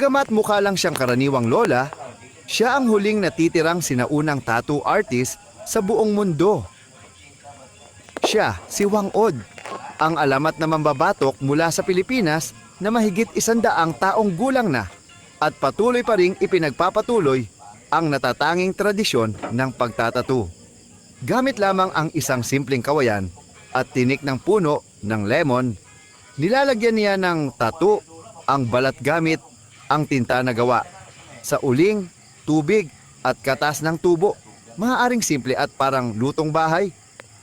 Bagamat mukha lang siyang karaniwang lola, siya ang huling natitirang sinaunang tattoo artist sa buong mundo. Siya, si Wang Od, ang alamat na mambabatok mula sa Pilipinas na mahigit 100 taong gulang na at patuloy pa ring ipinagpapatuloy ang natatanging tradisyon ng pagtatatu. Gamit lamang ang isang simpleng kawayan at tinik ng puno ng lemon, nilalagyan niya ng tattoo ang balat gamit ang tinta na gawa sa uling, tubig at katas ng tubo. Maaaring simple at parang lutong bahay,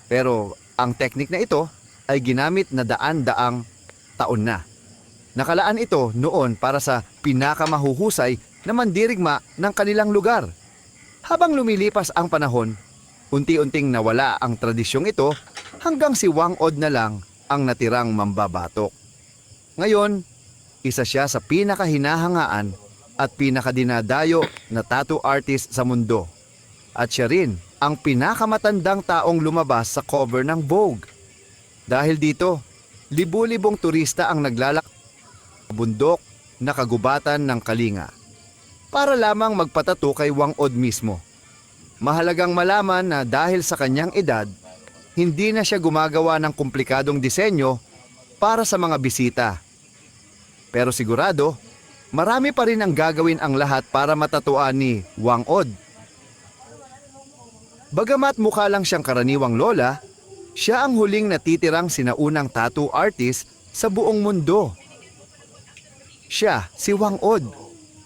pero ang teknik na ito ay ginamit na daan-daang taon na. Nakalaan ito noon para sa pinakamahuhusay na mandirigma ng kanilang lugar. Habang lumilipas ang panahon, unti-unting nawala ang tradisyong ito hanggang si Wang Od na lang ang natirang mambabatok. Ngayon, isa siya sa pinakahinahangaan at pinakadinadayo na tattoo artist sa mundo. At siya rin ang pinakamatandang taong lumabas sa cover ng Vogue. Dahil dito, libu-libong turista ang naglalakbay sa bundok na kagubatan ng Kalinga para lamang magpatato kay Wang Od mismo. Mahalagang malaman na dahil sa kanyang edad, hindi na siya gumagawa ng komplikadong disenyo para sa mga bisita. Pero sigurado, marami pa rin ang gagawin ang lahat para matatuan ni Wang Od. Bagamat mukha lang siyang karaniwang lola, siya ang huling natitirang sinaunang tattoo artist sa buong mundo. Siya, si Wang Od,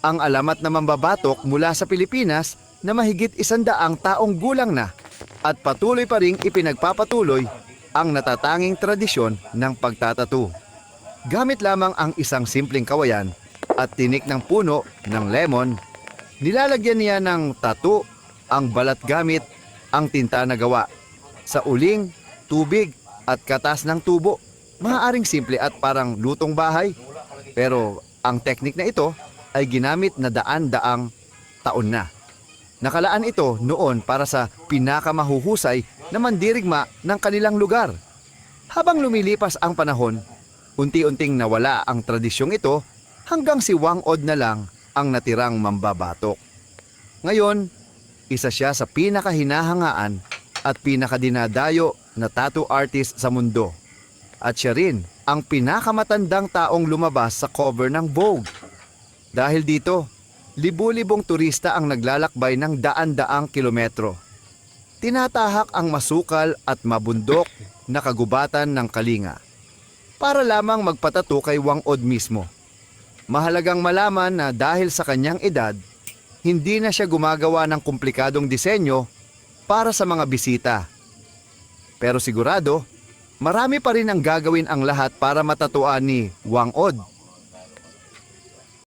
ang alamat na mambabatok mula sa Pilipinas na mahigit 100 taong gulang na at patuloy pa ring ipinagpapatuloy ang natatanging tradisyon ng pagtatatu. Gamit lamang ang isang simpleng kawayan at tinik ng puno ng lemon, nilalagyan niya ng tattoo ang balat gamit ang tinta na gawa sa uling, tubig at katas ng tubo. Maaaring simple at parang lutong bahay, pero ang teknik na ito ay ginamit na daan-daang taon na. Nakalaan ito noon para sa pinakamahuhusay na mandirigma ng kanilang lugar. Habang lumilipas ang panahon, unti-unting nawala ang tradisyong ito hanggang si Wang Od na lang ang natirang mambabatok. Ngayon, isa siya sa pinakahinahangaan at pinakadinadayo na tattoo artist sa mundo. At siya rin ang pinakamatandang taong lumabas sa cover ng Vogue. Dahil dito, libu-libong turista ang naglalakbay ng daan-daang kilometro. Tinatahak ang masukal at mabundok na kagubatan ng Kalinga para lamang magpatato kay Wang Od mismo. Mahalagang malaman na dahil sa kanyang edad, hindi na siya gumagawa ng komplikadong disenyo para sa mga bisita. Pero sigurado, marami pa rin ang gagawin ang lahat para matatuan ni Wang Od.